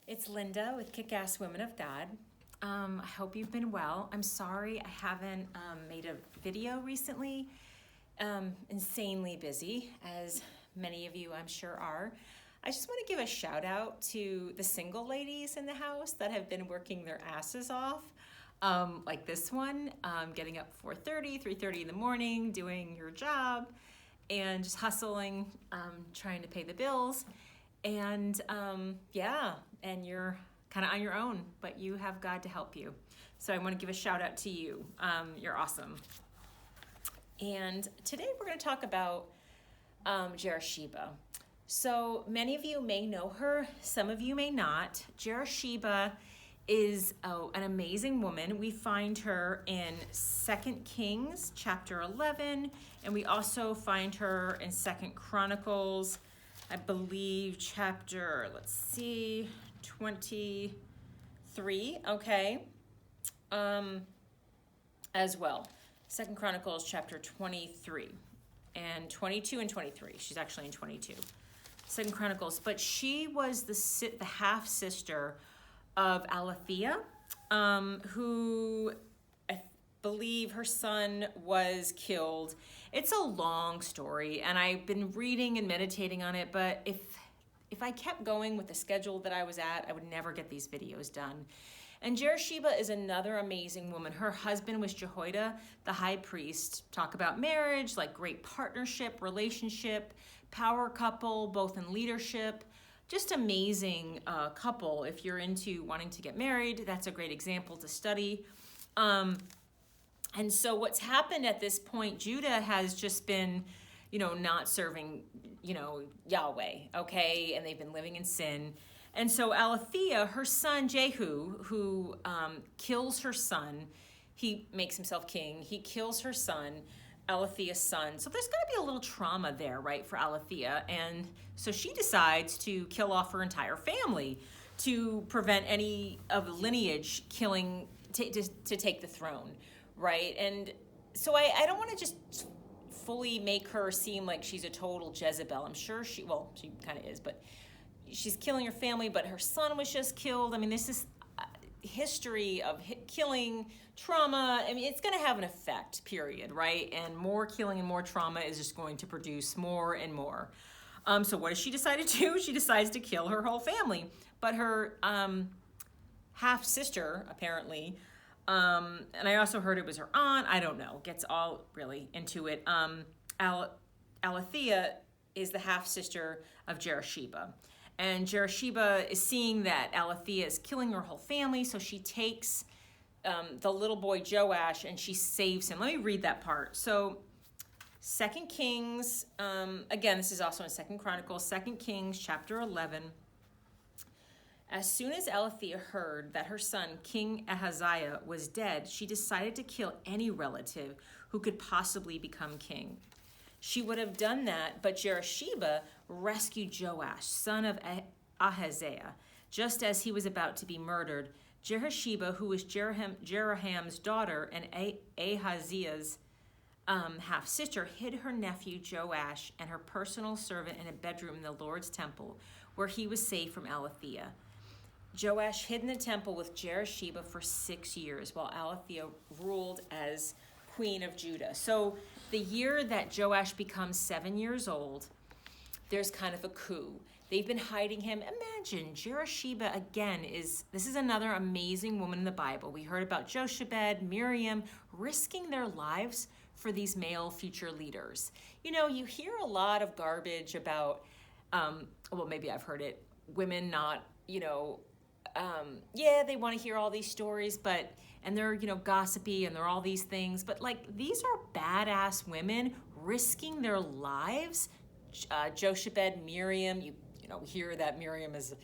It's Linda with Kick-Ass Women of God. I hope you've been well. I'm sorry I haven't made a video recently. Insanely busy, as many of you I'm sure are. I just want to give a shout out to the single ladies in the house that have been working their asses off. Like this one, getting up 4:30, 3:30 in the morning, doing your job, and just hustling, trying to pay the bills. And and you're kind of on your own, but you have God to help you. So I want to give a shout out to you. You're awesome. And today we're going to talk about Jerosheba. So many of you may know her, some of you may not. Jerosheba is an amazing woman. We find her in 2 Kings chapter 11, and we also find her in 2 Chronicles, I believe chapter, 23, okay, as well. 2 Chronicles chapter 23 and 22 and 23. She's actually in 22. 2 Chronicles, but she was the half-sister of Alethea, who I believe her son was killed. It's a long story, and I've been reading and meditating on it, but if I kept going with the schedule that I was at, I would never get these videos done. And Jerosheba is another amazing woman. Her husband was Jehoiada, the high priest. Talk about marriage, like great partnership, relationship, power couple, both in leadership. Just amazing couple. If you're into wanting to get married, that's a great example to study. And so what's happened at this point, Judah has just been, not serving, Yahweh, okay? And they've been living in sin. And so Alethea, her son Jehu, who kills her son, he makes himself king, he kills her son, Alethea's son. So there's going to be a little trauma there, right, for Alethea. And so she decides to kill off her entire family to prevent any of the lineage killing to take the throne, right? And so I don't want to just fully make her seem like she's a total Jezebel. I'm sure she kind of is, but she's killing her family, but her son was just killed. I mean, this is history of killing, trauma. I mean, it's going to have an effect, period, right? And more killing and more trauma is just going to produce more and more. So what does she decide to do? She decides to kill her whole family. But her half-sister, apparently, and I also heard it was her aunt, I don't know, gets all really into it. Alethea is the half-sister of Jerosheba. And Jerosheba is seeing that Alethea is killing her whole family, so she takes the little boy Joash and she saves him. Let me read that part. So 2 Kings, again, this is also in 2 Chronicles, 2 Kings chapter 11. As soon as Alethea heard that her son, King Ahaziah, was dead, she decided to kill any relative who could possibly become king. She would have done that, but Jerosheba rescued Joash, son of Ahaziah, just as he was about to be murdered. Jerosheba, who was Jeroham's daughter and Ahaziah's half-sister, hid her nephew Joash and her personal servant in a bedroom in the Lord's temple, where he was safe from Alethea. Joash hid in the temple with Jerosheba for 6 years, while Alethea ruled as queen of Judah. So the year that Joash becomes 7 years old, there's kind of a coup. They've been hiding him. Imagine, Jerosheba, again, this is another amazing woman in the Bible. We heard about Jeroshebas, Miriam, risking their lives for these male future leaders. You hear a lot of garbage about, maybe I've heard it, women not, they want to hear all these stories, and they're, gossipy and they're all these things, but these are badass women risking their lives. Jeroshebas, Miriam, you hear that Miriam is,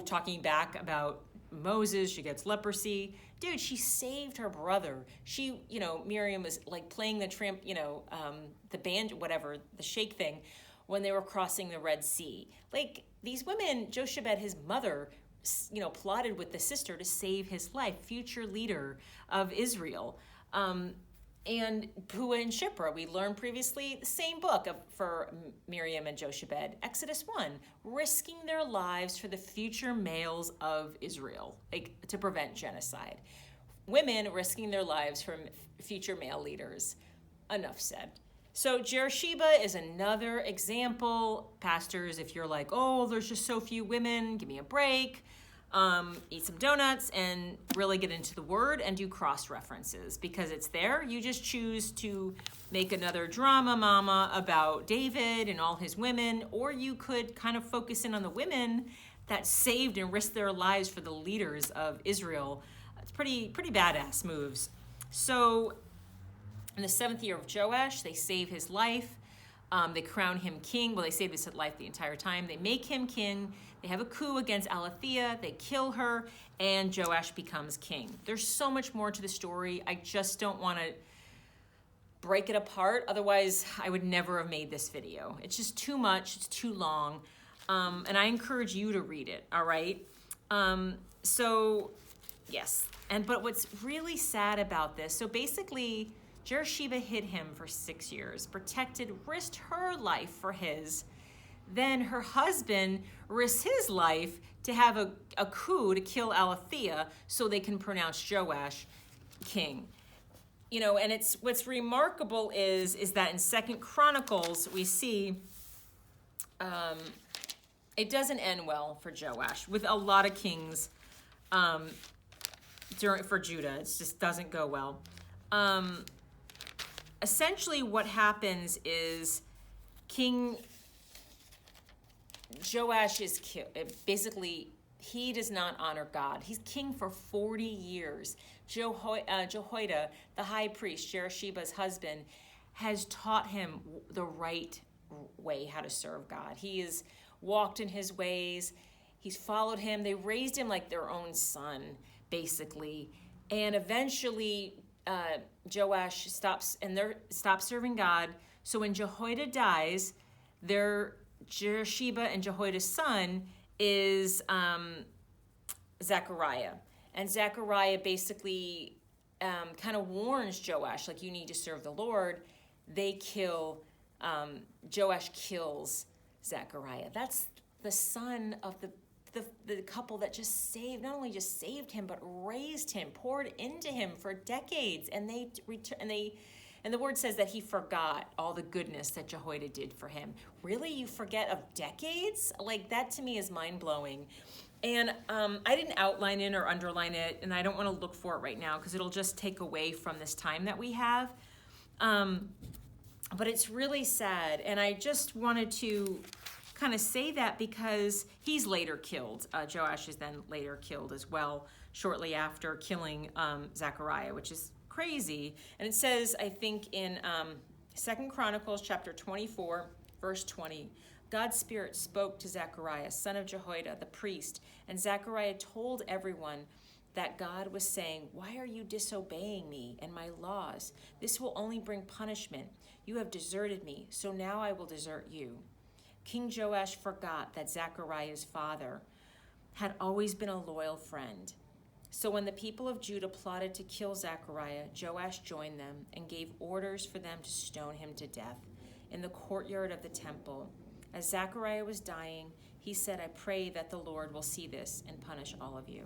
talking back about Moses, she gets leprosy. Dude, she saved her brother. She, Miriam was playing the the band, whatever, the shake thing, when they were crossing the Red Sea. These women, Jeroshebas, his mother, plotted with the sister to save his life, future leader of Israel. And Puah and Shiphrah, we learned previously the same book for Miriam and Jochebed, Exodus 1, risking their lives for the future males of Israel, like to prevent genocide. Women risking their lives for future male leaders. Enough said. So Jerosheba is another example. Pastors, if you're like, oh, there's just so few women, give me a break. Eat some donuts and really get into the word and do cross references because it's there. You just choose to make another drama mama about David and all his women, or you could kind of focus in on the women that saved and risked their lives for the leaders of Israel. It's pretty badass moves. So in the 7th year of Joash, they save his life. They crown him king. Well, they save his life the entire time. They make him king. They have a coup against Alethea. They kill her, and Joash becomes king. There's so much more to the story. I just don't want to break it apart. Otherwise, I would never have made this video. It's just too much. It's too long. And I encourage you to read it, all right? So, yes. But what's really sad about this, so basically, Jerosheba hid him for 6 years, protected, risked her life for his. Then her husband risks his life to have a coup to kill Alethea so they can pronounce Joash king. You know, and it's what's remarkable is that in 2 Chronicles we see it doesn't end well for Joash with a lot of kings for Judah. It just doesn't go well. Essentially what happens is King Joash is killed. Basically, he does not honor God. He's king for 40 years. Jehoiada, the high priest, Jerosheba's husband, has taught him the right way how to serve God. He has walked in his ways. He's followed him. They raised him like their own son, basically. And eventually, Joash stops serving God. So when Jehoiada dies, Jerosheba and Jehoiada's son is Zechariah. And Zechariah basically kind of warns Joash, like, you need to serve the Lord. Joash kills Zechariah. That's the son of the couple that not only just saved him, but raised him, poured into him for decades. And the word says that he forgot all the goodness that Jehoiada did for him. Really? You forget of decades? Like, that to me is mind-blowing. And I didn't outline it or underline it, and I don't want to look for it right now because it'll just take away from this time that we have. But it's really sad, and I just wanted to kind of say that because he's later killed. Joash is then later killed as well, shortly after killing Zechariah, which is crazy. And it says, I think in 2 Chronicles chapter 24, verse 20, God's Spirit spoke to Zechariah, son of Jehoiada, the priest, and Zechariah told everyone that God was saying, why are you disobeying me and my laws? This will only bring punishment. You have deserted me, so now I will desert you. King Joash forgot that Zechariah's father had always been a loyal friend. So when the people of Judah plotted to kill Zechariah, Joash joined them and gave orders for them to stone him to death in the courtyard of the temple. As Zechariah was dying, he said, I pray that the Lord will see this and punish all of you.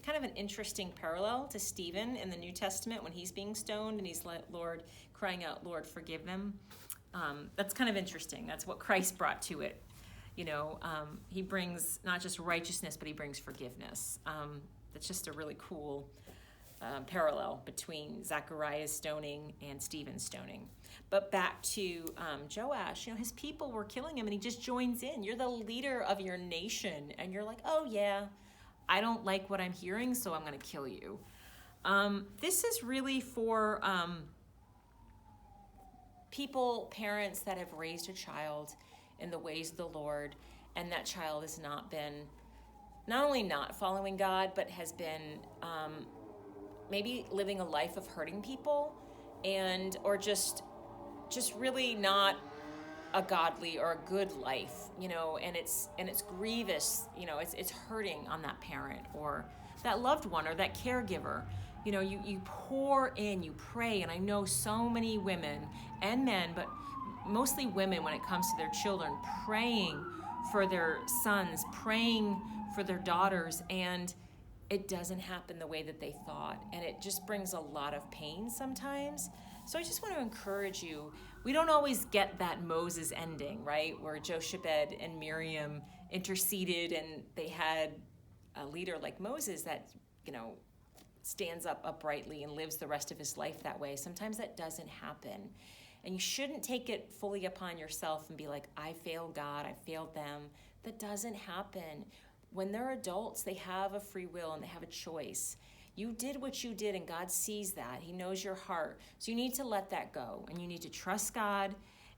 Kind of an interesting parallel to Stephen in the New Testament when he's being stoned and he's crying out, Lord, forgive them. That's kind of interesting. That's what Christ brought to it. You know, he brings not just righteousness, but he brings forgiveness. That's just a really cool parallel between Zechariah's stoning and Stephen's stoning. But back to Joash, you know, his people were killing him and he just joins in. You're the leader of your nation and you're like, oh yeah, I don't like what I'm hearing, so I'm going to kill you. This is really for parents that have raised a child in the ways of the Lord, and that child has not only not following God, but has been maybe living a life of hurting people, or just really not a godly or a good life, you know, and it's grievous, you know, it's hurting on that parent or that loved one or that caregiver, You know, you pour in, you pray, and I know so many women and men, but mostly women when it comes to their children, praying for their sons, praying for their daughters, and it doesn't happen the way that they thought. And it just brings a lot of pain sometimes. So I just want to encourage you. We don't always get that Moses ending, right? Where Jochebed and Miriam interceded and they had a leader like Moses that, you know, stands up uprightly and lives the rest of his life that way. Sometimes that doesn't happen. And you shouldn't take it fully upon yourself and be like, I failed God, I failed them. That doesn't happen. When they're adults, they have a free will and they have a choice. You did what you did and God sees that. He knows your heart. So you need to let that go and you need to trust God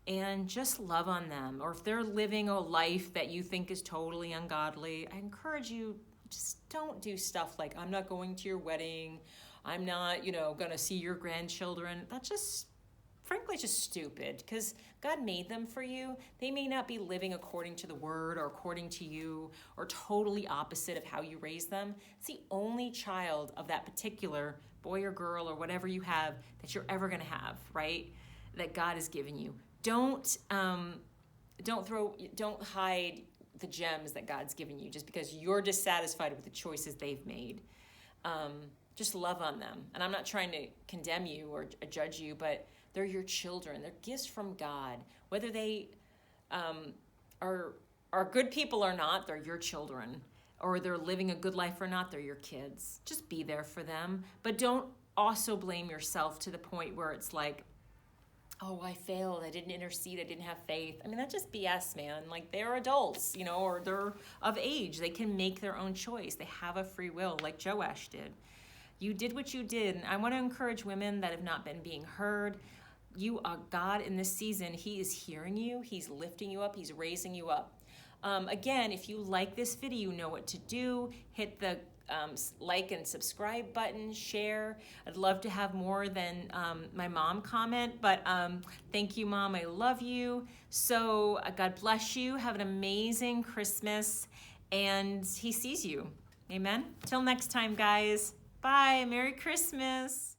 and just love on them. Or if they're living a life that you think is totally ungodly, I encourage you, just don't do stuff like, I'm not going to your wedding. I'm not, going to see your grandchildren. That's just, frankly, just stupid because God made them for you. They may not be living according to the word or according to you or totally opposite of how you raise them. It's the only child of that particular boy or girl or whatever you have that you're ever going to have, right? That God has given you. Don't hide the gems that God's given you just because you're dissatisfied with the choices they've made. Just love on them. And I'm not trying to condemn you or judge you, but they're your children. They're gifts from God. Whether they are good people or not, they're your children. Or they're living a good life or not, they're your kids. Just be there for them. But don't also blame yourself to the point where it's like, oh, I failed. I didn't intercede. I didn't have faith. I mean, that's just BS, man. Like, they're adults, or they're of age. They can make their own choice. They have a free will, like Joash did. You did what you did. And I want to encourage women that have not been being heard. You are God in this season. He is hearing you. He's lifting you up. He's raising you up. Again, if you like this video, you know what to do. Hit the like and subscribe button, share. I'd love to have more than my mom comment, but thank you, Mom. I love you. So God bless you. Have an amazing Christmas, and He sees you. Amen. Till next time, guys. Bye. Merry Christmas.